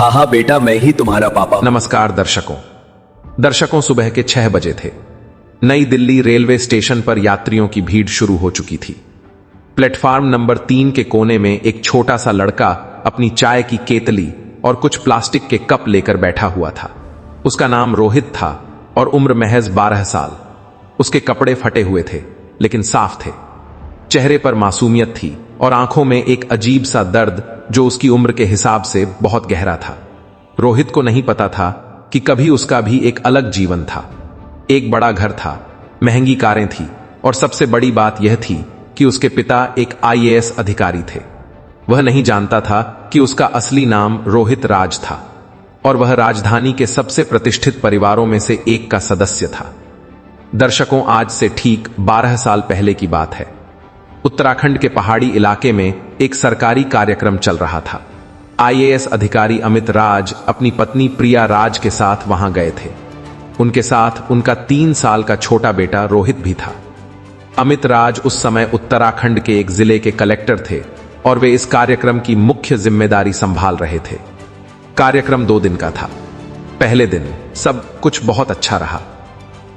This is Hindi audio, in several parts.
हाँ हाँ बेटा, मैं ही तुम्हारा पापा। नमस्कार दर्शकों, सुबह के 6 बजे थे। नई दिल्ली रेलवे स्टेशन पर यात्रियों की भीड़ शुरू हो चुकी थी। प्लेटफार्म नंबर 3 के कोने में एक छोटा सा लड़का अपनी चाय की केतली और कुछ प्लास्टिक के कप लेकर बैठा हुआ था। उसका नाम रोहित था और उम्र महज 12 साल। उसके कपड़े फटे हुए थे लेकिन साफ थे। चेहरे पर मासूमियत थी और आंखों में एक अजीब सा दर्द जो उसकी उम्र के हिसाब से बहुत गहरा था। रोहित को नहीं पता था कि कभी उसका भी एक अलग जीवन था। एक बड़ा घर था, महंगी कारें थी और सबसे बड़ी बात यह थी कि उसके पिता एक IAS अधिकारी थे। वह नहीं जानता था कि उसका असली नाम रोहित राज था और वह राजधानी के सबसे प्रतिष्ठित परिवारों में से एक का सदस्य था। दर्शकों, आज से ठीक 12 साल पहले की बात है। उत्तराखंड के पहाड़ी इलाके में एक सरकारी कार्यक्रम चल रहा था। IAS अधिकारी अमित राज अपनी पत्नी प्रिया राज के साथ वहां गए थे। उनके साथ उनका 3 साल का छोटा बेटा रोहित भी था। अमित राज उस समय उत्तराखंड के एक जिले के कलेक्टर थे और वे इस कार्यक्रम की मुख्य जिम्मेदारी संभाल रहे थे। कार्यक्रम 2 दिन का था। पहले दिन सब कुछ बहुत अच्छा रहा।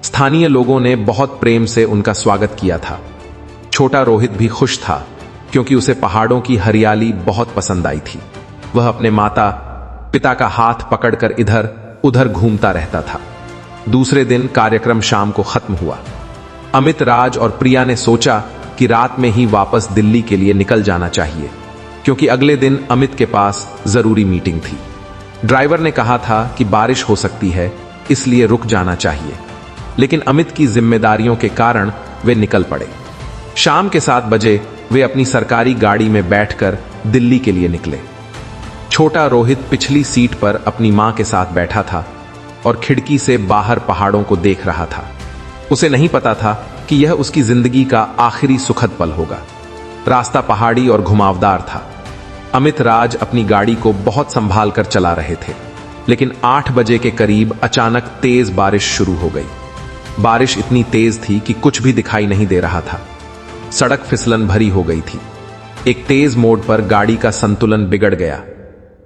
स्थानीय लोगों ने बहुत प्रेम से उनका स्वागत किया था। छोटा रोहित भी खुश था क्योंकि उसे पहाड़ों की हरियाली बहुत पसंद आई थी। वह अपने माता पिता का हाथ पकड़कर इधर उधर घूमता रहता था। दूसरे दिन कार्यक्रम शाम को खत्म हुआ। अमित राज और प्रिया ने सोचा कि रात में ही वापस दिल्ली के लिए निकल जाना चाहिए क्योंकि अगले दिन अमित के पास जरूरी मीटिंग थी। ड्राइवर ने कहा था कि बारिश हो सकती है, इसलिए रुक जाना चाहिए, लेकिन अमित की जिम्मेदारियों के कारण वे निकल पड़े। शाम के 7 बजे वे अपनी सरकारी गाड़ी में बैठकर दिल्ली के लिए निकले। छोटा रोहित पिछली सीट पर अपनी मां के साथ बैठा था और खिड़की से बाहर पहाड़ों को देख रहा था। उसे नहीं पता था कि यह उसकी जिंदगी का आखिरी सुखद पल होगा। रास्ता पहाड़ी और घुमावदार था। अमित राज अपनी गाड़ी को बहुत संभाल कर चला रहे थे, लेकिन 8 बजे के करीब अचानक तेज बारिश शुरू हो गई। बारिश इतनी तेज थी कि कुछ भी दिखाई नहीं दे रहा था। सड़क फिसलन भरी हो गई थी। एक तेज मोड़ पर गाड़ी का संतुलन बिगड़ गया।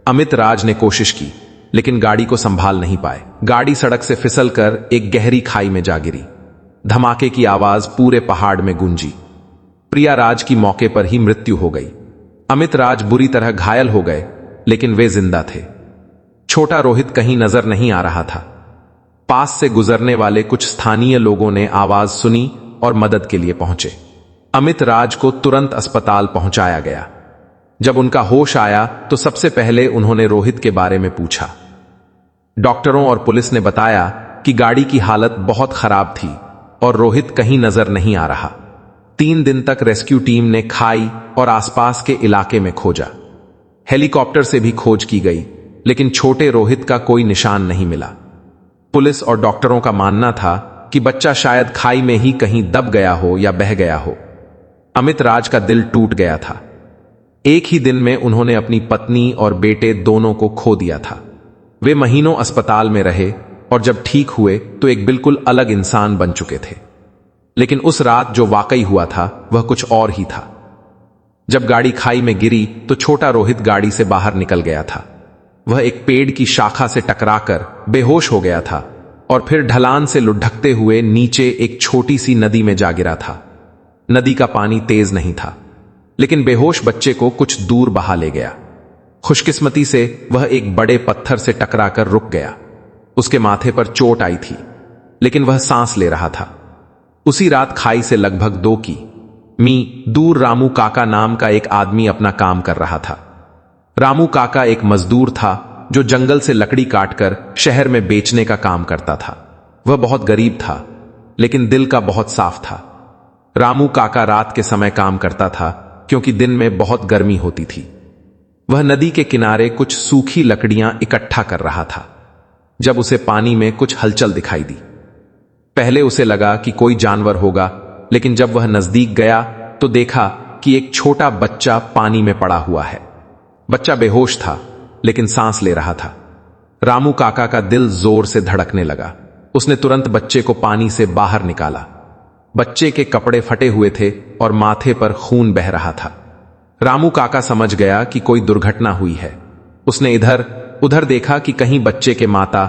अमित राज ने कोशिश की लेकिन गाड़ी को संभाल नहीं पाए। गाड़ी सड़क से फिसलकर एक गहरी खाई में जा गिरी। धमाके की आवाज पूरे पहाड़ में गूंजी। प्रिया राज की मौके पर ही मृत्यु हो गई। अमित राज बुरी तरह घायल हो गए लेकिन वे जिंदा थे। छोटा रोहित कहीं नजर नहीं आ रहा था। पास से गुजरने वाले कुछ स्थानीय लोगों ने आवाज सुनी और मदद के लिए पहुंचे। अमित राज को तुरंत अस्पताल पहुंचाया गया। जब उनका होश आया तो सबसे पहले उन्होंने रोहित के बारे में पूछा। डॉक्टरों और पुलिस ने बताया कि गाड़ी की हालत बहुत खराब थी और रोहित कहीं नजर नहीं आ रहा। 3 दिन तक रेस्क्यू टीम ने खाई और आसपास के इलाके में खोजा। हेलीकॉप्टर से भी खोज की गई लेकिन छोटे रोहित का कोई निशान नहीं मिला। पुलिस और डॉक्टरों का मानना था कि बच्चा शायद खाई में ही कहीं दब गया हो या बह गया हो। अमित राज का दिल टूट गया था। एक ही दिन में उन्होंने अपनी पत्नी और बेटे दोनों को खो दिया था। वे महीनों अस्पताल में रहे और जब ठीक हुए तो एक बिल्कुल अलग इंसान बन चुके थे। लेकिन उस रात जो वाकई हुआ था वह कुछ और ही था। जब गाड़ी खाई में गिरी तो छोटा रोहित गाड़ी से बाहर निकल गया था। वह एक पेड़ की शाखा से टकराकर बेहोश हो गया था और फिर ढलान से लुढ़कते हुए नीचे एक छोटी सी नदी में जा गिरा था। नदी का पानी तेज नहीं था लेकिन बेहोश बच्चे को कुछ दूर बहा ले गया। खुशकिस्मती से वह एक बड़े पत्थर से टकराकर रुक गया। उसके माथे पर चोट आई थी लेकिन वह सांस ले रहा था। उसी रात खाई से लगभग 2 किमी दूर रामू काका नाम का एक आदमी अपना काम कर रहा था। रामू काका एक मजदूर था जो जंगल से लकड़ी काटकर शहर में बेचने का काम करता था। वह बहुत गरीब था लेकिन दिल का बहुत साफ था। रामू काका रात के समय काम करता था क्योंकि दिन में बहुत गर्मी होती थी। वह नदी के किनारे कुछ सूखी लकड़ियां इकट्ठा कर रहा था जब उसे पानी में कुछ हलचल दिखाई दी। पहले उसे लगा कि कोई जानवर होगा, लेकिन जब वह नजदीक गया तो देखा कि एक छोटा बच्चा पानी में पड़ा हुआ है। बच्चा बेहोश था लेकिन सांस ले रहा था। रामू काका का दिल जोर से धड़कने लगा। उसने तुरंत बच्चे को पानी से बाहर निकाला। बच्चे के कपड़े फटे हुए थे और माथे पर खून बह रहा था। रामू काका समझ गया कि कोई दुर्घटना हुई है। उसने इधर उधर देखा कि कहीं बच्चे के माता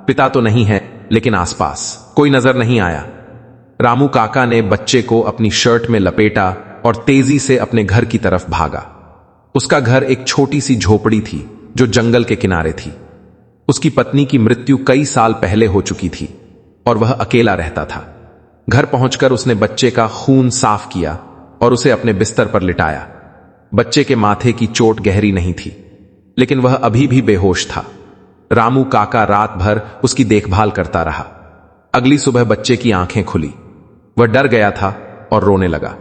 पिता तो नहीं है, लेकिन आसपास कोई नजर नहीं आया। रामू काका ने बच्चे को अपनी शर्ट में लपेटा और तेजी से अपने घर की तरफ भागा। उसका घर एक छोटी सी झोपड़ी थी जो जंगल के किनारे थी। उसकी पत्नी की मृत्यु कई साल पहले हो चुकी थी और वह अकेला रहता था। घर पहुंचकर उसने बच्चे का खून साफ किया और उसे अपने बिस्तर पर लिटाया। बच्चे के माथे की चोट गहरी नहीं थी, लेकिन वह अभी भी बेहोश था। रामू काका रात भर उसकी देखभाल करता रहा। अगली सुबह बच्चे की आंखें खुली। वह डर गया था और रोने लगा।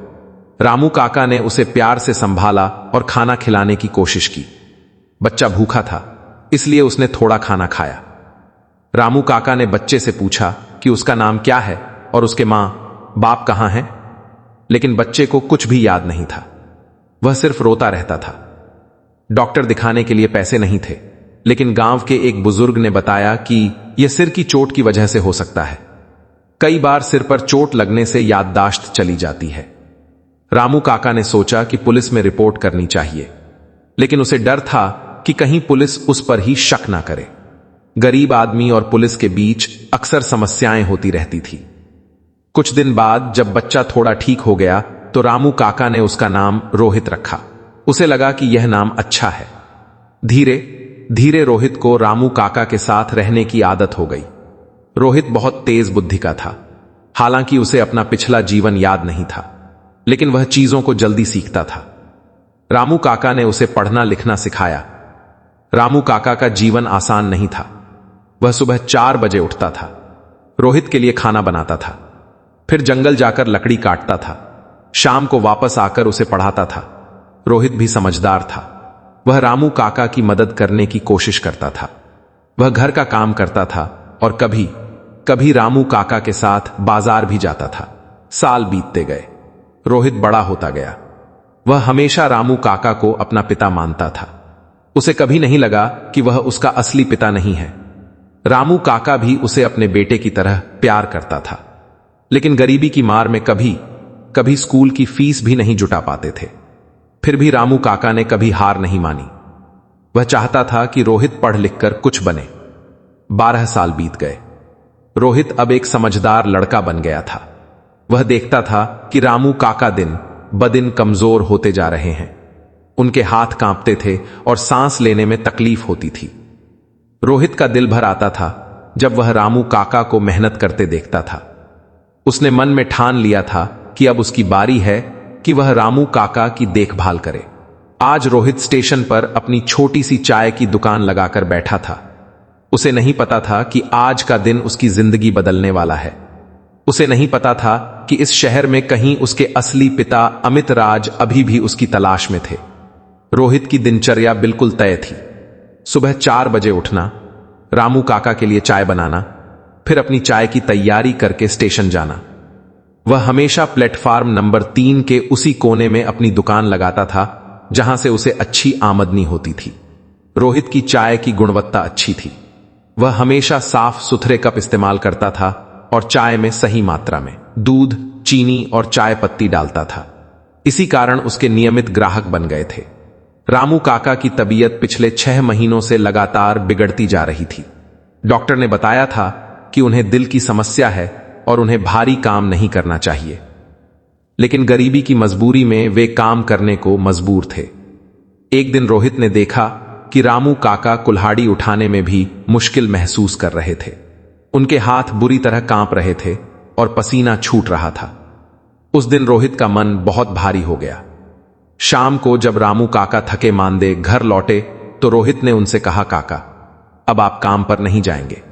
रामू काका ने उसे प्यार से संभाला और खाना खिलाने की कोशिश की। बच्चा भूखा था, इसलिए उसने थोड़ा खाना खाया। रामू काका ने बच्चे से पूछा कि उसका नाम क्या है और उसके मां बाप कहां हैं, लेकिन बच्चे को कुछ भी याद नहीं था। वह सिर्फ रोता रहता था। डॉक्टर दिखाने के लिए पैसे नहीं थे, लेकिन गांव के एक बुजुर्ग ने बताया कि यह सिर की चोट की वजह से हो सकता है। कई बार सिर पर चोट लगने से याददाश्त चली जाती है। रामू काका ने सोचा कि पुलिस में रिपोर्ट करनी चाहिए, लेकिन उसे डर था कि कहीं पुलिस उस पर ही शक ना करे। गरीब आदमी और पुलिस के बीच अक्सर समस्याएं होती रहती थी। कुछ दिन बाद जब बच्चा थोड़ा ठीक हो गया तो रामू काका ने उसका नाम रोहित रखा। उसे लगा कि यह नाम अच्छा है। धीरे धीरे रोहित को रामू काका के साथ रहने की आदत हो गई। रोहित बहुत तेज बुद्धि का था। हालांकि उसे अपना पिछला जीवन याद नहीं था, लेकिन वह चीजों को जल्दी सीखता था। रामू काका ने उसे पढ़ना लिखना सिखाया। रामू काका का जीवन आसान नहीं था। वह सुबह 4 बजे उठता था, रोहित के लिए खाना बनाता था, फिर जंगल जाकर लकड़ी काटता था। शाम को वापस आकर उसे पढ़ाता था। रोहित भी समझदार था। वह रामू काका की मदद करने की कोशिश करता था। वह घर का काम करता था और कभी कभी रामू काका के साथ बाजार भी जाता था। साल बीतते गए। रोहित बड़ा होता गया। वह हमेशा रामू काका को अपना पिता मानता था। उसे कभी नहीं लगा कि वह उसका असली पिता नहीं है। रामू काका भी उसे अपने बेटे की तरह प्यार करता था, लेकिन गरीबी की मार में कभी कभी स्कूल की फीस भी नहीं जुटा पाते थे। फिर भी रामू काका ने कभी हार नहीं मानी। वह चाहता था कि रोहित पढ़ लिखकर कुछ बने। 12 साल बीत गए। रोहित अब एक समझदार लड़का बन गया था। वह देखता था कि रामू काका दिन ब दिन कमजोर होते जा रहे हैं। उनके हाथ कांपते थे और सांस लेने में तकलीफ होती थी। रोहित का दिल भर आता था जब वह रामू काका को मेहनत करते देखता था। उसने मन में ठान लिया था कि अब उसकी बारी है कि वह रामू काका की देखभाल करे। आज रोहित स्टेशन पर अपनी छोटी सी चाय की दुकान लगाकर बैठा था। उसे नहीं पता था कि आज का दिन उसकी जिंदगी बदलने वाला है। उसे नहीं पता था कि इस शहर में कहीं उसके असली पिता अमित राज अभी भी उसकी तलाश में थे। रोहित की दिनचर्या बिल्कुल तय थी। सुबह 4 बजे उठना, रामू काका के लिए चाय बनाना, फिर अपनी चाय की तैयारी करके स्टेशन जाना। वह हमेशा प्लेटफार्म नंबर 3 के उसी कोने में अपनी दुकान लगाता था जहां से उसे अच्छी आमदनी होती थी। रोहित की चाय की गुणवत्ता अच्छी थी। वह हमेशा साफ सुथरे कप इस्तेमाल करता था और चाय में सही मात्रा में दूध, चीनी और चाय पत्ती डालता था। इसी कारण उसके नियमित ग्राहक बन गए थे। रामू काका की तबीयत पिछले 6 महीनों से लगातार बिगड़ती जा रही थी। डॉक्टर ने बताया था कि उन्हें दिल की समस्या है और उन्हें भारी काम नहीं करना चाहिए, लेकिन गरीबी की मजबूरी में वे काम करने को मजबूर थे। एक दिन रोहित ने देखा कि रामू काका कुल्हाड़ी उठाने में भी मुश्किल महसूस कर रहे थे। उनके हाथ बुरी तरह कांप रहे थे और पसीना छूट रहा था। उस दिन रोहित का मन बहुत भारी हो गया। शाम को जब रामू काका थके मांदे घर लौटे तो रोहित ने उनसे कहा, काका, अब आप काम पर नहीं जाएंगे,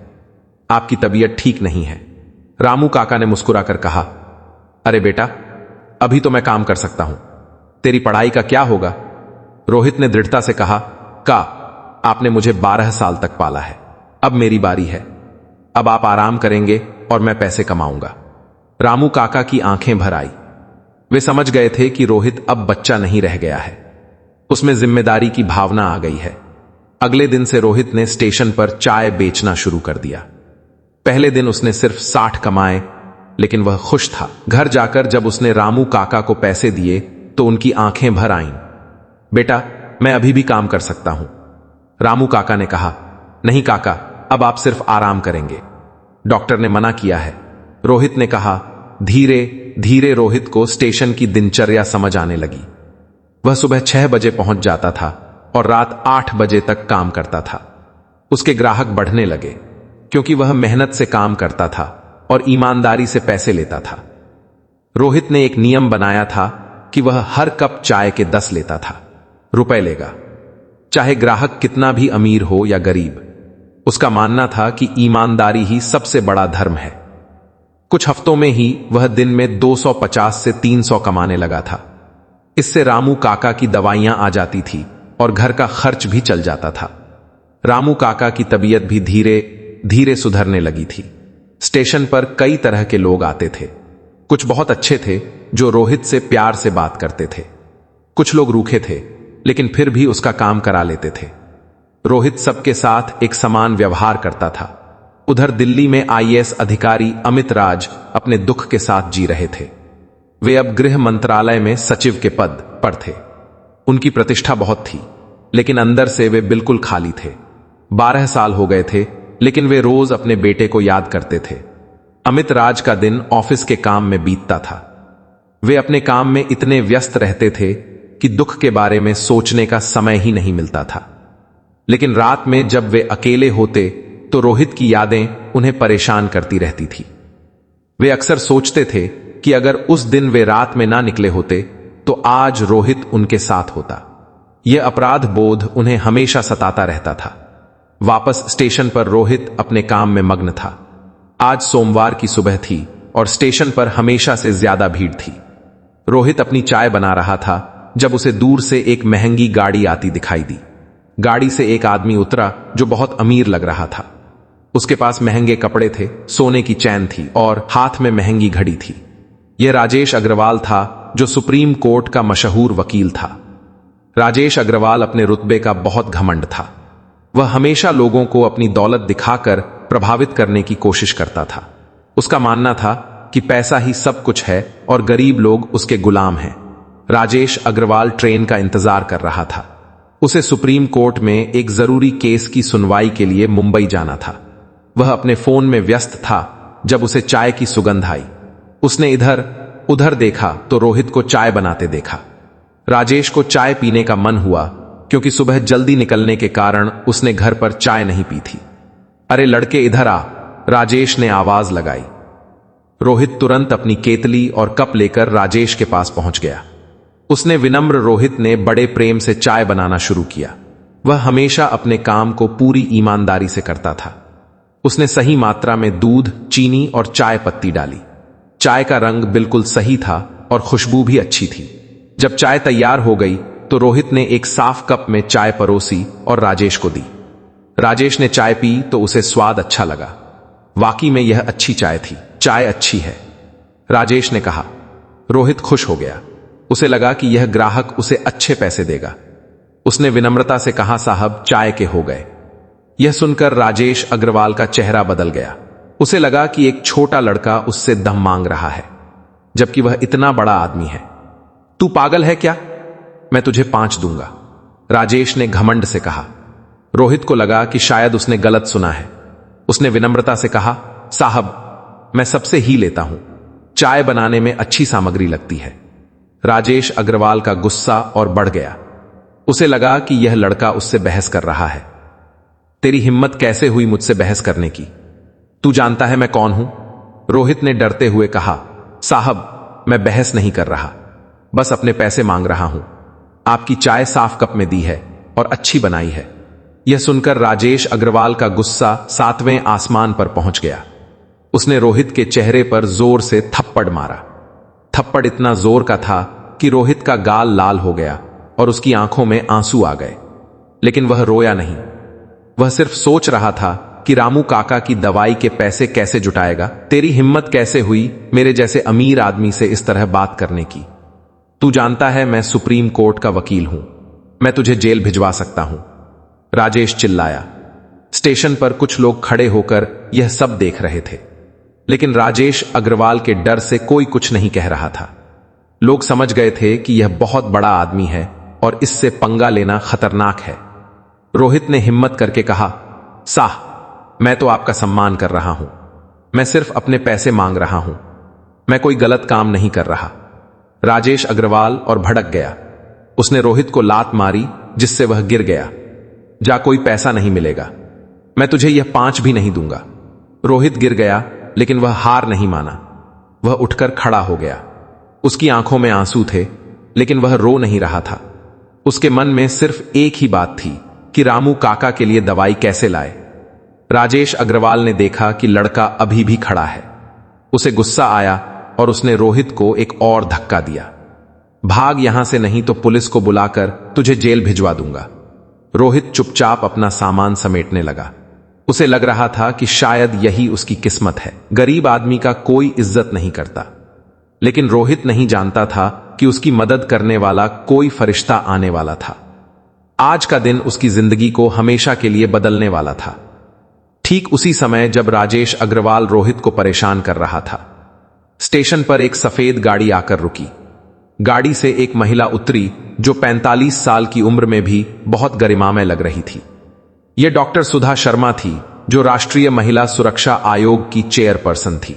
आपकी तबीयत ठीक नहीं है। रामू काका ने मुस्कुराकर कहा, अरे बेटा, अभी तो मैं काम कर सकता हूं, तेरी पढ़ाई का क्या होगा? रोहित ने दृढ़ता से कहा, आपने मुझे 12 साल तक पाला है, अब मेरी बारी है। अब आप आराम करेंगे और मैं पैसे कमाऊंगा। रामू काका की आंखें भर आई। वे समझ गए थे कि रोहित अब बच्चा नहीं रह गया है, उसमें जिम्मेदारी की भावना आ गई है। अगले दिन से रोहित ने स्टेशन पर चाय बेचना शुरू कर दिया। पहले दिन उसने सिर्फ 60 कमाए, लेकिन वह खुश था। घर जाकर जब उसने रामू काका को पैसे दिए तो उनकी आंखें भर आईं। बेटा, मैं अभी भी काम कर सकता हूं, रामू काका ने कहा, नहीं काका, अब आप सिर्फ आराम करेंगे, डॉक्टर ने मना किया है। रोहित ने कहा। धीरे धीरे रोहित को स्टेशन की दिनचर्या समझ आने लगी। वह सुबह 6 बजे पहुंच जाता था और रात 8 बजे तक काम करता था। उसके ग्राहक बढ़ने लगे क्योंकि वह मेहनत से काम करता था और ईमानदारी से पैसे लेता था। रोहित ने एक नियम बनाया था कि वह हर कप चाय के 10 लेता था, रुपए लेगा, चाहे ग्राहक कितना भी अमीर हो या गरीब। उसका मानना था कि ईमानदारी ही सबसे बड़ा धर्म है। कुछ हफ्तों में ही वह दिन में 250 से 300 कमाने लगा था। इससे रामू काका की दवाइयां आ जाती थी और घर का खर्च भी चल जाता था। रामू काका की तबीयत भी धीरे धीरे सुधरने लगी थी। स्टेशन पर कई तरह के लोग आते थे। कुछ बहुत अच्छे थे जो रोहित से प्यार से बात करते थे। कुछ लोग रूखे थे लेकिन फिर भी उसका काम करा लेते थे। रोहित सबके साथ एक समान व्यवहार करता था। उधर दिल्ली में आईएएस अधिकारी अमित राज अपने दुख के साथ जी रहे थे। वे अब गृह मंत्रालय में सचिव के पद पर थे। उनकी प्रतिष्ठा बहुत थी लेकिन अंदर से वे बिल्कुल खाली थे। 12 साल हो गए थे लेकिन वे रोज अपने बेटे को याद करते थे। अमित राज का दिन ऑफिस के काम में बीतता था। वे अपने काम में इतने व्यस्त रहते थे कि दुख के बारे में सोचने का समय ही नहीं मिलता था। लेकिन रात में जब वे अकेले होते तो रोहित की यादें उन्हें परेशान करती रहती थी। वे अक्सर सोचते थे कि अगर उस दिन वे रात में ना निकले होते तो आज रोहित उनके साथ होता। यह अपराध बोध उन्हें हमेशा सताता रहता था। वापस स्टेशन पर रोहित अपने काम में मग्न था। आज सोमवार की सुबह थी और स्टेशन पर हमेशा से ज्यादा भीड़ थी। रोहित अपनी चाय बना रहा था जब उसे दूर से एक महंगी गाड़ी आती दिखाई दी। गाड़ी से एक आदमी उतरा जो बहुत अमीर लग रहा था। उसके पास महंगे कपड़े थे, सोने की चैन थी और हाथ में महंगी घड़ी थी। यह राजेश अग्रवाल था जो सुप्रीम कोर्ट का मशहूर वकील था। राजेश अग्रवाल अपने रुतबे का बहुत घमंड था। वह हमेशा लोगों को अपनी दौलत दिखाकर प्रभावित करने की कोशिश करता था। उसका मानना था कि पैसा ही सब कुछ है और गरीब लोग उसके गुलाम हैं। राजेश अग्रवाल ट्रेन का इंतजार कर रहा था। उसे सुप्रीम कोर्ट में एक जरूरी केस की सुनवाई के लिए मुंबई जाना था। वह अपने फोन में व्यस्त था जब उसे चाय की सुगंध आई। उसने इधर उधर देखा तो रोहित को चाय बनाते देखा। राजेश को चाय पीने का मन हुआ क्योंकि सुबह जल्दी निकलने के कारण उसने घर पर चाय नहीं पी थी। अरे लड़के इधर आ, राजेश ने आवाज लगाई। रोहित तुरंत अपनी केतली और कप लेकर राजेश के पास पहुंच गया। उसने विनम्र रोहित ने बड़े प्रेम से चाय बनाना शुरू किया। वह हमेशा अपने काम को पूरी ईमानदारी से करता था। उसने सही मात्रा में दूध, चीनी और चाय पत्ती डाली। चाय का रंग बिल्कुल सही था और खुशबू भी अच्छी थी। जब चाय तैयार हो गई तो रोहित ने एक साफ कप में चाय परोसी और राजेश को दी। राजेश ने चाय पी तो उसे स्वाद अच्छा लगा। वाकई में यह अच्छी चाय थी, चाय अच्छी है, राजेश ने कहा। रोहित खुश हो गया। उसे लगा कि यह ग्राहक उसे अच्छे पैसे देगा। उसने विनम्रता से कहा, साहब चाय के हो गए। यह सुनकर राजेश अग्रवाल का चेहरा बदल गया। उसे लगा कि एक छोटा लड़का उससे दम मांग रहा है जबकि वह इतना बड़ा आदमी है। तू पागल है क्या? मैं तुझे 5 दूंगा, राजेश ने घमंड से कहा। रोहित को लगा कि शायद उसने गलत सुना है। उसने विनम्रता से कहा, साहब मैं सबसे ही लेता हूं, चाय बनाने में अच्छी सामग्री लगती है। राजेश अग्रवाल का गुस्सा और बढ़ गया। उसे लगा कि यह लड़का उससे बहस कर रहा है। तेरी हिम्मत कैसे हुई मुझसे बहस करने की? तू जानता है मैं कौन हूं? रोहित ने डरते हुए कहा। साहब मैं बहस नहीं कर रहा, बस अपने पैसे मांग रहा हूं। आपकी चाय साफ कप में दी है और अच्छी बनाई है। यह सुनकर राजेश अग्रवाल का गुस्सा 7वें आसमान पर पहुंच गया। उसने रोहित के चेहरे पर जोर से थप्पड़ मारा। थप्पड़ इतना जोर का था कि रोहित का गाल लाल हो गया और उसकी आंखों में आंसू आ गए। लेकिन वह रोया नहीं। वह सिर्फ सोच रहा था कि रामू काका की दवाई के पैसे कैसे जुटाएगा। तेरी हिम्मत कैसे हुई मेरे जैसे अमीर आदमी से इस तरह बात करने की? तू जानता है मैं सुप्रीम कोर्ट का वकील हूं, मैं तुझे जेल भिजवा सकता हूं, राजेश चिल्लाया। स्टेशन पर कुछ लोग खड़े होकर यह सब देख रहे थे, लेकिन राजेश अग्रवाल के डर से कोई कुछ नहीं कह रहा था। लोग समझ गए थे कि यह बहुत बड़ा आदमी है और इससे पंगा लेना खतरनाक है। रोहित ने हिम्मत करके कहा, साह, मैं तो आपका सम्मान कर रहा हूं। मैं सिर्फ अपने पैसे मांग रहा हूं। मैं कोई गलत काम नहीं कर रहा। राजेश अग्रवाल और भड़क गया। उसने रोहित को लात मारी, जिससे वह गिर गया। जा, कोई पैसा नहीं मिलेगा। मैं तुझे यह 5 भी नहीं दूंगा। रोहित गिर गया, लेकिन वह हार नहीं माना। वह उठकर खड़ा हो गया। उसकी आंखों में आंसू थे, लेकिन वह रो नहीं रहा था। उसके मन में सिर्फ एक ही बात थी कि रामू काका के लिए दवाई कैसे लाए। राजेश अग्रवाल ने देखा कि लड़का अभी भी खड़ा है। उसे गुस्सा आया और उसने रोहित को एक और धक्का दिया। भाग यहां से, नहीं तो पुलिस को बुलाकर तुझे जेल भिजवा दूंगा। रोहित चुपचाप अपना सामान समेटने लगा। उसे लग रहा था कि शायद यही उसकी किस्मत है। गरीब आदमी का कोई इज्जत नहीं करता, लेकिन रोहित नहीं जानता था कि उसकी मदद करने वाला कोई फरिश्ता आने वाला था। आज का दिन उसकी जिंदगी को हमेशा के लिए बदलने वाला था। ठीक उसी समय जब राजेश अग्रवाल रोहित को परेशान कर रहा था, स्टेशन पर एक सफेद गाड़ी आकर रुकी। गाड़ी से एक महिला उतरी जो 45 साल की उम्र में भी बहुत गरिमामय लग रही थी। यह डॉक्टर सुधा शर्मा थी, जो राष्ट्रीय महिला सुरक्षा आयोग की चेयरपर्सन थी।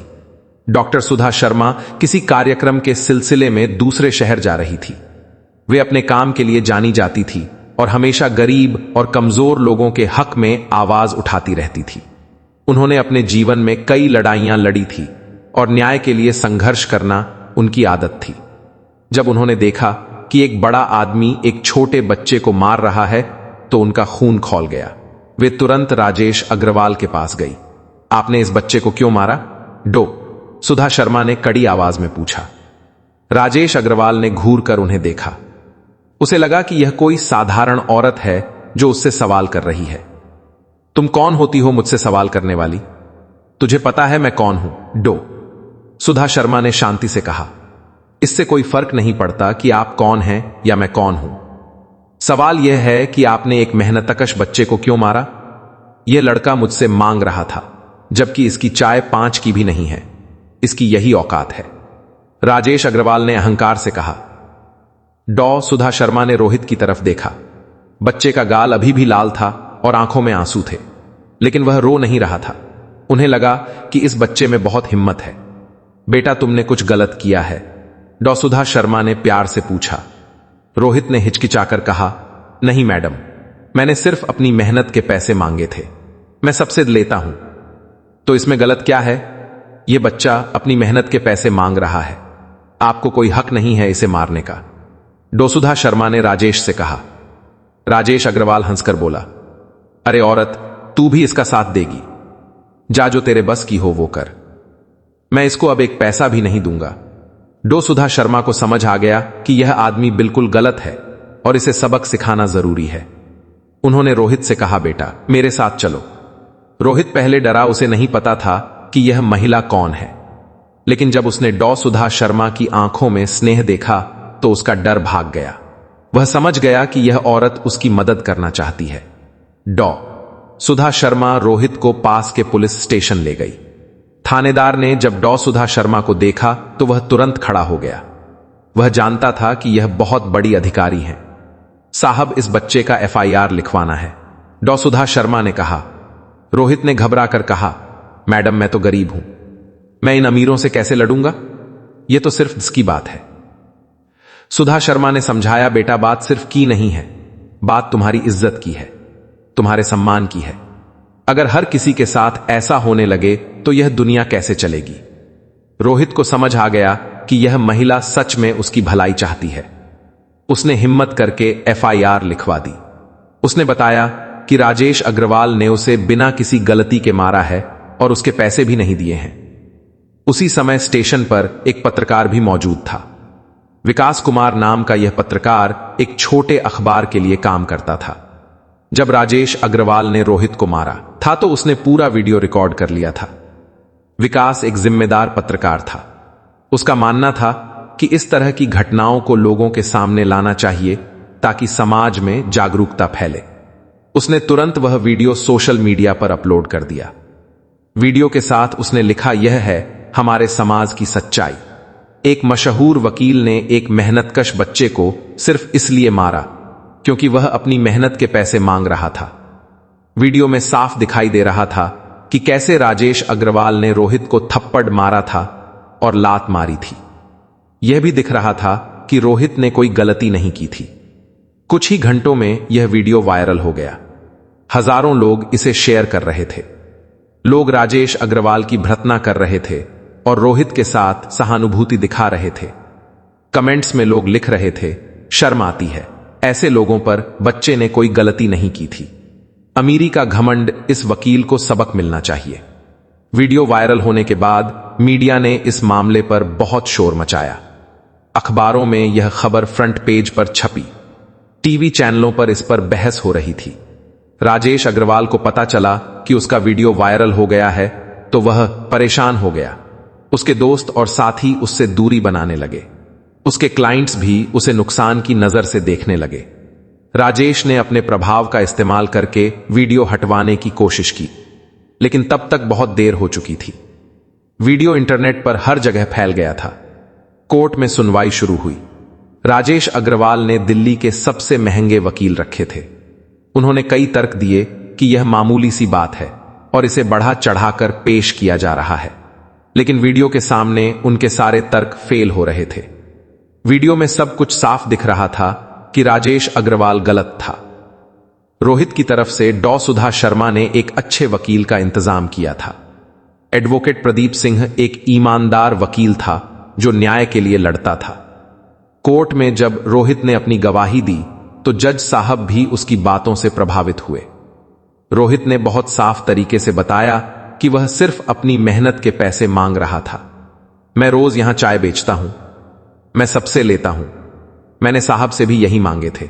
डॉक्टर सुधा शर्मा किसी कार्यक्रम के सिलसिले में दूसरे शहर जा रही थी। वे अपने काम के लिए जानी जाती थी और हमेशा गरीब और कमजोर लोगों के हक में आवाज उठाती रहती थी। उन्होंने अपने जीवन में कई लड़ाइयां लड़ी थी और न्याय के लिए संघर्ष करना उनकी आदत थी। जब उन्होंने देखा कि एक बड़ा आदमी एक छोटे बच्चे को मार रहा है, तो उनका खून खौल गया। वे तुरंत राजेश अग्रवाल के पास गई। आपने इस बच्चे को क्यों मारा? डो, सुधा शर्मा ने कड़ी आवाज में पूछा। राजेश अग्रवाल ने घूर कर उन्हें देखा। उसे लगा कि यह कोई साधारण औरत है जो उससे सवाल कर रही है। तुम कौन होती हो मुझसे सवाल करने वाली? तुझे पता है मैं कौन हूं? डो, सुधा शर्मा ने शांति से कहा। इससे कोई फर्क नहीं पड़ता कि आप कौन हैं या मैं कौन हूं। सवाल यह है कि आपने एक मेहनतकश बच्चे को क्यों मारा? यह लड़का मुझसे मांग रहा था, जबकि इसकी चाय 5 की भी नहीं है। इसकी यही औकात है। राजेश अग्रवाल ने अहंकार से कहा। डॉ, सुधा शर्मा ने रोहित की तरफ देखा। बच्चे का गाल अभी भी लाल था और आंखों में आंसू थे, लेकिन वह रो नहीं रहा था। उन्हें लगा कि इस बच्चे में बहुत हिम्मत है। बेटा, तुमने कुछ गलत किया है? डॉ सुधा शर्मा ने प्यार से पूछा। रोहित ने हिचकिचाकर कहा, नहीं मैडम, मैंने सिर्फ अपनी मेहनत के पैसे मांगे थे। मैं सबसे लेता हूं। तो इसमें गलत क्या है? यह बच्चा अपनी मेहनत के पैसे मांग रहा है। आपको कोई हक नहीं है इसे मारने का। डॉ सुधा शर्मा ने राजेश से कहा। राजेश अग्रवाल हंसकर बोला, अरे औरत, तू भी इसका साथ देगी? जा, जो तेरे बस की हो वो कर। मैं इसको अब एक पैसा भी नहीं दूंगा। डॉ सुधा शर्मा को समझ आ गया कि यह आदमी बिल्कुल गलत है और इसे सबक सिखाना जरूरी है। उन्होंने रोहित से कहा, बेटा मेरे साथ चलो। रोहित पहले डरा, उसे नहीं पता था कि यह महिला कौन है, लेकिन जब उसने डॉ सुधा शर्मा की आंखों में स्नेह देखा तो उसका डर भाग गया। वह समझ गया कि यह औरत उसकी मदद करना चाहती है। डॉ सुधा शर्मा रोहित को पास के पुलिस स्टेशन ले गई। थानेदार ने जब डॉ सुधा शर्मा को देखा तो वह तुरंत खड़ा हो गया। वह जानता था कि यह बहुत बड़ी अधिकारी हैं। साहब, इस बच्चे का FIR लिखवाना है, डॉ सुधा शर्मा ने कहा। रोहित ने घबरा कर कहा, मैडम मैं तो गरीब हूं, मैं इन अमीरों से कैसे लड़ूंगा? यह तो सिर्फ इसकी बात है। सुधा शर्मा ने समझाया, बेटा बात सिर्फ की नहीं है, बात तुम्हारी इज्जत की है, तुम्हारे सम्मान की है। अगर हर किसी के साथ ऐसा होने लगे तो यह दुनिया कैसे चलेगी? रोहित को समझ आ गया कि यह महिला सच में उसकी भलाई चाहती है। उसने हिम्मत करके FIR लिखवा दी। उसने बताया कि राजेश अग्रवाल ने उसे बिना किसी गलती के मारा है और उसके पैसे भी नहीं दिए हैं। उसी समय स्टेशन पर एक पत्रकार भी मौजूद था। विकास कुमार नाम का यह पत्रकार एक छोटे अखबार के लिए काम करता था। जब राजेश अग्रवाल ने रोहित को मारा था तो उसने पूरा वीडियो रिकॉर्ड कर लिया था। विकास एक जिम्मेदार पत्रकार था। उसका मानना था कि इस तरह की घटनाओं को लोगों के सामने लाना चाहिए ताकि समाज में जागरूकता फैले। उसने तुरंत वह वीडियो सोशल मीडिया पर अपलोड कर दिया। वीडियो के साथ उसने लिखा, यह है हमारे समाज की सच्चाई। एक मशहूर वकील ने एक मेहनतकश बच्चे को सिर्फ इसलिए मारा क्योंकि वह अपनी मेहनत के पैसे मांग रहा था। वीडियो में साफ दिखाई दे रहा था कि कैसे राजेश अग्रवाल ने रोहित को थप्पड़ मारा था और लात मारी थी। यह भी दिख रहा था कि रोहित ने कोई गलती नहीं की थी। कुछ ही घंटों में यह वीडियो वायरल हो गया। हजारों लोग इसे शेयर कर रहे थे। लोग राजेश अग्रवाल की भर्त्सना कर रहे थे और रोहित के साथ सहानुभूति दिखा रहे थे। कमेंट्स में लोग लिख रहे थे, शर्म आती है, ऐसे लोगों पर बच्चे ने कोई गलती नहीं की थी। अमीरी का घमंड, इस वकील को सबक मिलना चाहिए। वीडियो वायरल होने के बाद मीडिया ने इस मामले पर बहुत शोर मचाया। अखबारों में यह खबर फ्रंट पेज पर छपी। टीवी चैनलों पर इस पर बहस हो रही थी। राजेश अग्रवाल को पता चला कि उसका वीडियो वायरल हो गया है तो वह परेशान हो गया। उसके दोस्त और साथी उससे दूरी बनाने लगे। उसके क्लाइंट्स भी उसे नुकसान की नजर से देखने लगे। राजेश ने अपने प्रभाव का इस्तेमाल करके वीडियो हटवाने की कोशिश की, लेकिन तब तक बहुत देर हो चुकी थी। वीडियो इंटरनेट पर हर जगह फैल गया था। कोर्ट में सुनवाई शुरू हुई। राजेश अग्रवाल ने दिल्ली के सबसे महंगे वकील रखे थे। उन्होंने कई तर्क दिए कि यह मामूली सी बात है और इसे बढ़ा चढ़ाकर पेश किया जा रहा है, लेकिन वीडियो के सामने उनके सारे तर्क फेल हो रहे थे। वीडियो में सब कुछ साफ दिख रहा था कि राजेश अग्रवाल गलत था। रोहित की तरफ से डॉ सुधा शर्मा ने एक अच्छे वकील का इंतजाम किया था। एडवोकेट प्रदीप सिंह एक ईमानदार वकील था जो न्याय के लिए लड़ता था। कोर्ट में जब रोहित ने अपनी गवाही दी तो जज साहब भी उसकी बातों से प्रभावित हुए। रोहित ने बहुत साफ तरीके से बताया कि वह सिर्फ अपनी मेहनत के पैसे मांग रहा था। मैं रोज यहां चाय बेचता हूं, मैं सबसे लेता हूं, मैंने साहब से भी यही मांगे थे,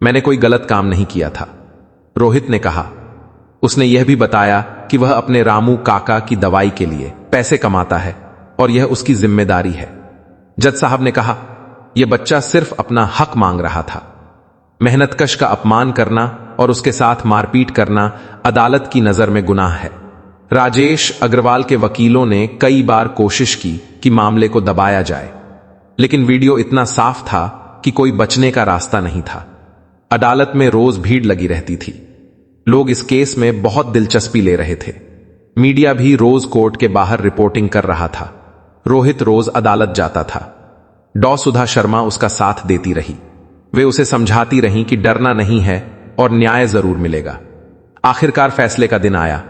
मैंने कोई गलत काम नहीं किया था, रोहित ने कहा। उसने यह भी बताया कि वह अपने रामू काका की दवाई के लिए पैसे कमाता है और यह उसकी जिम्मेदारी है। जज साहब ने कहा, यह बच्चा सिर्फ अपना हक मांग रहा था। मेहनतकश का अपमान करना और उसके साथ मारपीट करना अदालत की नजर में गुनाह है। राजेश अग्रवाल के वकीलों ने कई बार कोशिश की कि मामले को दबाया जाए, लेकिन वीडियो इतना साफ था कि कोई बचने का रास्ता नहीं था। अदालत में रोज भीड़ लगी रहती थी। लोग इस केस में बहुत दिलचस्पी ले रहे थे। मीडिया भी रोज कोर्ट के बाहर रिपोर्टिंग कर रहा था। रोहित रोज अदालत जाता था। डॉ सुधा शर्मा उसका साथ देती रही। वे उसे समझाती रहीं कि डरना नहीं है और न्याय जरूर मिलेगा। आखिरकार फैसले का दिन आया।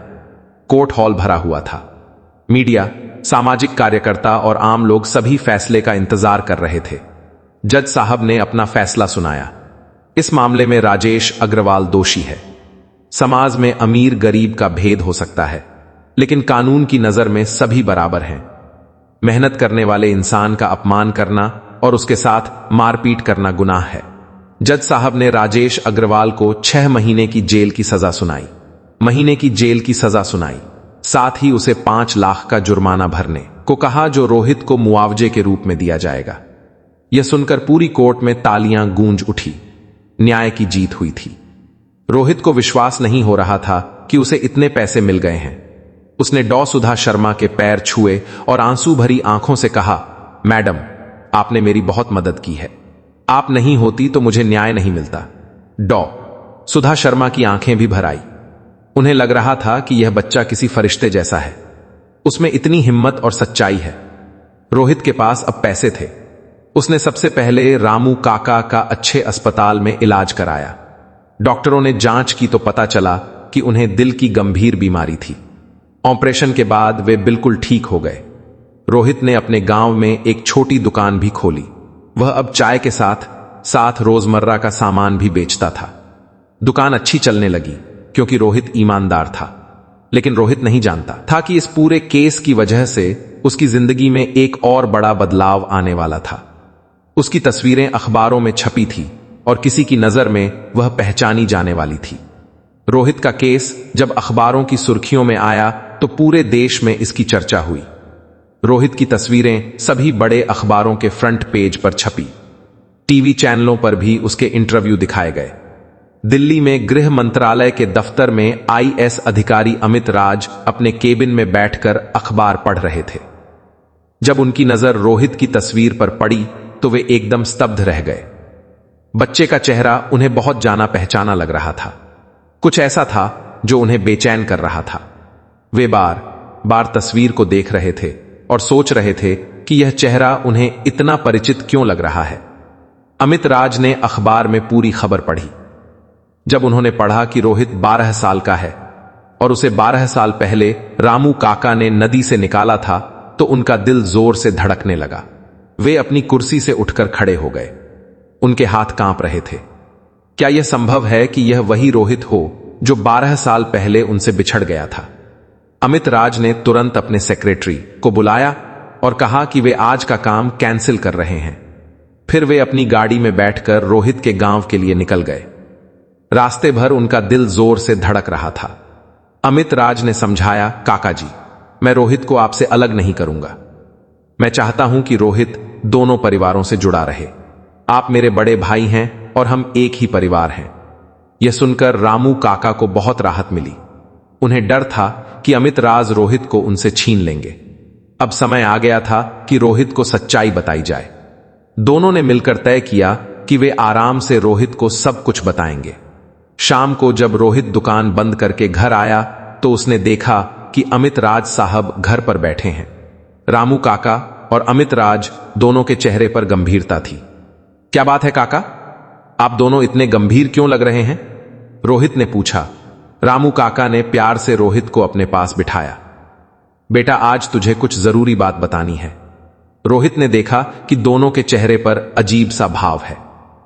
कोर्ट हॉल भरा हुआ था। मीडिया, सामाजिक कार्यकर्ता और आम लोग सभी फैसले का इंतजार कर रहे थे। जज साहब ने अपना फैसला सुनाया। इस मामले में राजेश अग्रवाल दोषी है। समाज में अमीर गरीब का भेद हो सकता है, लेकिन कानून की नजर में सभी बराबर हैं। मेहनत करने वाले इंसान का अपमान करना और उसके साथ मारपीट करना गुनाह है। जज साहब ने राजेश अग्रवाल को 6 महीने की जेल की सजा सुनाई। साथ ही उसे 5 लाख का जुर्माना भरने को कहा, जो रोहित को मुआवजे के रूप में दिया जाएगा। यह सुनकर पूरी कोर्ट में तालियां गूंज उठी। न्याय की जीत हुई थी। रोहित को विश्वास नहीं हो रहा था कि उसे इतने पैसे मिल गए हैं। उसने डॉ सुधा शर्मा के पैर छुए और आंसू भरी आंखों से कहा, मैडम, आपने मेरी बहुत मदद की है। आप नहीं होती तो मुझे न्याय नहीं मिलता। डॉ सुधा शर्मा की आंखें भी भर आई। उन्हें लग रहा था कि यह बच्चा किसी फरिश्ते जैसा है। उसमें इतनी हिम्मत और सच्चाई है। रोहित के पास अब पैसे थे। उसने सबसे पहले रामू काका का अच्छे अस्पताल में इलाज कराया। डॉक्टरों ने जांच की तो पता चला कि उन्हें दिल की गंभीर बीमारी थी। ऑपरेशन के बाद वे बिल्कुल ठीक हो गए। रोहित ने अपने गांव में एक छोटी दुकान भी खोली। वह अब चाय के साथ साथ रोजमर्रा का सामान भी बेचता था। दुकान अच्छी चलने लगी क्योंकि रोहित ईमानदार था। लेकिन रोहित नहीं जानता था कि इस पूरे केस की वजह से उसकी जिंदगी में एक और बड़ा बदलाव आने वाला था। उसकी तस्वीरें अखबारों में छपी थी और किसी की नजर में वह पहचानी जाने वाली थी। रोहित का केस जब अखबारों की सुर्खियों में आया तो पूरे देश में इसकी चर्चा हुई। रोहित की तस्वीरें सभी बड़े अखबारों के फ्रंट पेज पर छपी। टीवी चैनलों पर भी उसके इंटरव्यू दिखाए गए। दिल्ली में गृह मंत्रालय के दफ्तर में आईएएस अधिकारी अमित राज अपने केबिन में बैठकर अखबार पढ़ रहे थे। जब उनकी नजर रोहित की तस्वीर पर पड़ी तो वे एकदम स्तब्ध रह गए। बच्चे का चेहरा उन्हें बहुत जाना पहचाना लग रहा था। कुछ ऐसा था जो उन्हें बेचैन कर रहा था। वे बार बार तस्वीर को देख रहे थे और सोच रहे थे कि यह चेहरा उन्हें इतना परिचित क्यों लग रहा है। अमित राज ने अखबार में पूरी खबर पढ़ी। जब उन्होंने पढ़ा कि रोहित 12 साल का है और उसे 12 साल पहले रामू काका ने नदी से निकाला था, तो उनका दिल जोर से धड़कने लगा। वे अपनी कुर्सी से उठकर खड़े हो गए। उनके हाथ कांप रहे थे। क्या यह संभव है कि यह वही रोहित हो जो 12 साल पहले उनसे बिछड़ गया था? अमित राज ने तुरंत अपने सेक्रेटरी को बुलाया और कहा कि वे आज का काम कैंसिल कर रहे हैं। फिर वे अपनी गाड़ी में बैठकर रोहित के गांव के लिए निकल गए। रास्ते भर उनका दिल जोर से धड़क रहा था। अमित राज ने समझाया, काका जी, मैं रोहित को आपसे अलग नहीं करूंगा। मैं चाहता हूं कि रोहित दोनों परिवारों से जुड़ा रहे। आप मेरे बड़े भाई हैं और हम एक ही परिवार हैं। यह सुनकर रामू काका को बहुत राहत मिली। उन्हें डर था कि अमित राज रोहित को उनसे छीन लेंगे। अब समय आ गया था कि रोहित को सच्चाई बताई जाए। दोनों ने मिलकर तय किया कि वे आराम से रोहित को सब कुछ बताएंगे। शाम को जब रोहित दुकान बंद करके घर आया तो उसने देखा कि अमित राज साहब घर पर बैठे हैं। रामू काका और अमित राज दोनों के चेहरे पर गंभीरता थी। क्या बात है काका, आप दोनों इतने गंभीर क्यों लग रहे हैं? रोहित ने पूछा। रामू काका ने प्यार से रोहित को अपने पास बिठाया। बेटा, आज तुझे कुछ जरूरी बात बतानी है। रोहित ने देखा कि दोनों के चेहरे पर अजीब सा भाव है।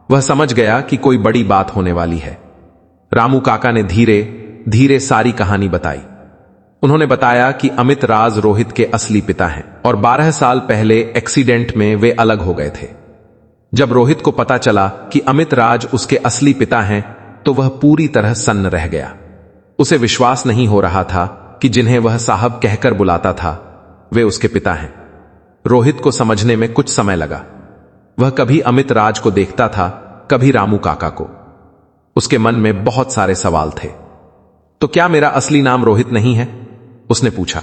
वह समझ गया कि कोई बड़ी बात होने वाली है। रामू काका ने धीरे धीरे सारी कहानी बताई। उन्होंने बताया कि अमित राज रोहित के असली पिता हैं और 12 साल पहले एक्सीडेंट में वे अलग हो गए थे। जब रोहित को पता चला कि अमित राज उसके असली पिता हैं, तो वह पूरी तरह सन्न रह गया। उसे विश्वास नहीं हो रहा था कि जिन्हें वह साहब कहकर बुलाता था, वे उसके पिता हैं। रोहित को समझने में कुछ समय लगा। वह कभी अमित राज को देखता था, कभी रामू काका को। उसके मन में बहुत सारे सवाल थे। तो क्या मेरा असली नाम रोहित नहीं है? उसने पूछा।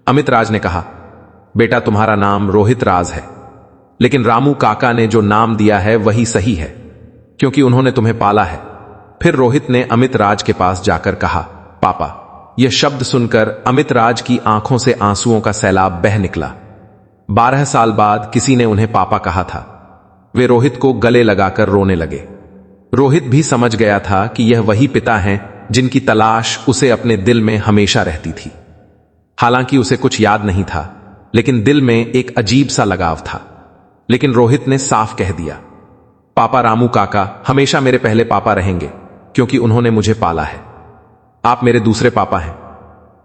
अमित राज ने कहा, बेटा, तुम्हारा नाम रोहित राज है, लेकिन रामू काका ने जो नाम दिया है वही सही है, क्योंकि उन्होंने तुम्हें पाला है। फिर रोहित ने अमित राज के पास जाकर कहा, पापा। यह शब्द सुनकर अमित राज की आंखों से आंसुओं का सैलाब बह निकला। 12 साल बाद किसी ने उन्हें पापा कहा था। वे रोहित को गले लगाकर रोने लगे। रोहित भी समझ गया था कि यह वही पिता हैं जिनकी तलाश उसे अपने दिल में हमेशा रहती थी। हालांकि उसे कुछ याद नहीं था, लेकिन दिल में एक अजीब सा लगाव था। लेकिन रोहित ने साफ कह दिया, पापा, रामू काका हमेशा मेरे पहले पापा रहेंगे, क्योंकि उन्होंने मुझे पाला है। आप मेरे दूसरे पापा हैं।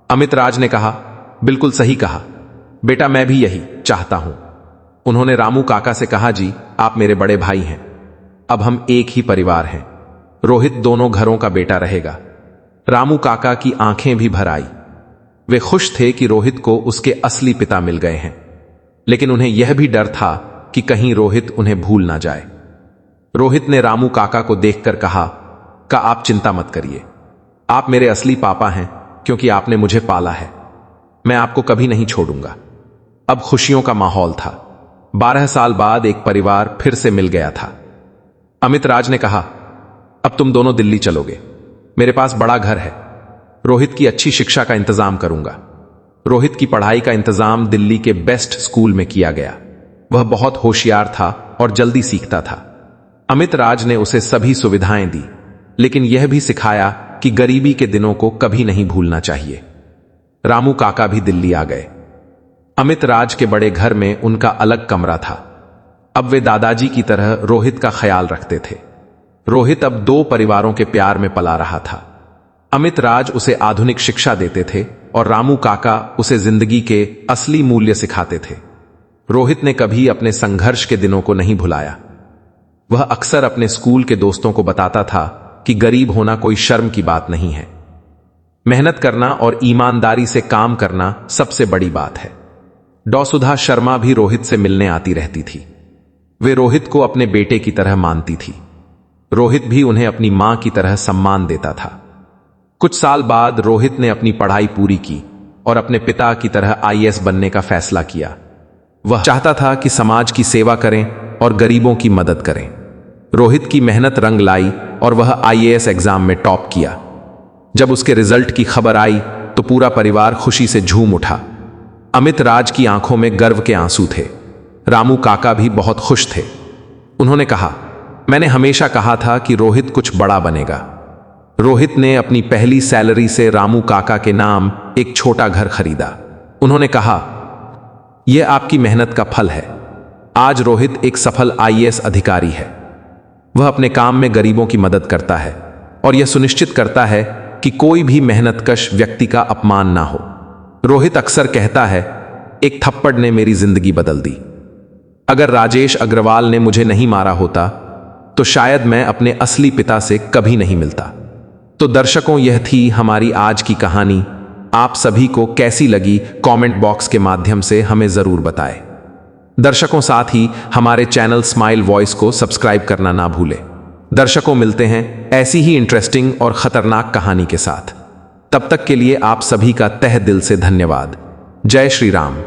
अमित राज ने कहा, बिल्कुल सही कहा बेटा, मैं भी यही चाहता हूं। उन्होंने रामू काका से कहा, जी, आप मेरे बड़े भाई हैं। अब हम एक ही परिवार हैं। रोहित दोनों घरों का बेटा रहेगा। रामू काका की आंखें भी भर आई। वे खुश थे कि रोहित को उसके असली पिता मिल गए हैं, लेकिन उन्हें यह भी डर था कि कहीं रोहित उन्हें भूल ना जाए। रोहित ने रामू काका को देखकर कहा, आप चिंता मत करिए। आप मेरे असली पापा हैं, क्योंकि आपने मुझे पाला है। मैं आपको कभी नहीं छोड़ूंगा। अब खुशियों का माहौल था। 12 साल बाद एक परिवार फिर से मिल गया था। अमित राज ने कहा, अब तुम दोनों दिल्ली चलोगे। मेरे पास बड़ा घर है। रोहित की अच्छी शिक्षा का इंतजाम करूंगा। रोहित की पढ़ाई का इंतजाम दिल्ली के बेस्ट स्कूल में किया गया। वह बहुत होशियार था और जल्दी सीखता था। अमित राज ने उसे सभी सुविधाएं दी, लेकिन यह भी सिखाया कि गरीबी के दिनों को कभी नहीं भूलना चाहिए। रामू काका भी दिल्ली आ गए। अमित राज के बड़े घर में उनका अलग कमरा था। अब वे दादाजी की तरह रोहित का ख्याल रखते थे। रोहित अब 2 परिवारों के प्यार में पला रहा था। अमित राज उसे आधुनिक शिक्षा देते थे और रामू काका उसे जिंदगी के असली मूल्य सिखाते थे। रोहित ने कभी अपने संघर्ष के दिनों को नहीं भुलाया। वह अक्सर अपने स्कूल के दोस्तों को बताता था कि गरीब होना कोई शर्म की बात नहीं है। मेहनत करना और ईमानदारी से काम करना सबसे बड़ी बात है। डॉ सुधा शर्मा भी रोहित से मिलने आती रहती थी। वे रोहित को अपने बेटे की तरह मानती थी। रोहित भी उन्हें अपनी मां की तरह सम्मान देता था। कुछ साल बाद रोहित ने अपनी पढ़ाई पूरी की और अपने पिता की तरह आईएएस बनने का फैसला किया। वह चाहता था कि समाज की सेवा करें और गरीबों की मदद करें। रोहित की मेहनत रंग लाई और वह आईएएस एग्जाम में टॉप किया। जब उसके रिजल्ट की खबर आई तो पूरा परिवार खुशी से झूम उठा। अमित राज की आंखों में गर्व के आंसू थे। रामू काका भी बहुत खुश थे। उन्होंने कहा, मैंने हमेशा कहा था कि रोहित कुछ बड़ा बनेगा। रोहित ने अपनी पहली सैलरी से रामू काका के नाम एक छोटा घर खरीदा। उन्होंने कहा, यह आपकी मेहनत का फल है। आज रोहित एक सफल आईएएस अधिकारी है। वह अपने काम में गरीबों की मदद करता है और यह सुनिश्चित करता है कि कोई भी मेहनतकश व्यक्ति का अपमान ना हो। रोहित अक्सर कहता है, एक थप्पड़ ने मेरी जिंदगी बदल दी। अगर राजेश अग्रवाल ने मुझे नहीं मारा होता तो शायद मैं अपने असली पिता से कभी नहीं मिलता। तो दर्शकों, यह थी हमारी आज की कहानी। आप सभी को कैसी लगी कमेंट बॉक्स के माध्यम से हमें जरूर बताएं। दर्शकों, साथ ही हमारे चैनल स्माइल वॉइस को सब्सक्राइब करना ना भूलें। दर्शकों, मिलते हैं ऐसी ही इंटरेस्टिंग और खतरनाक कहानी के साथ। तब तक के लिए आप सभी का तहे दिल से धन्यवाद। जय श्री राम।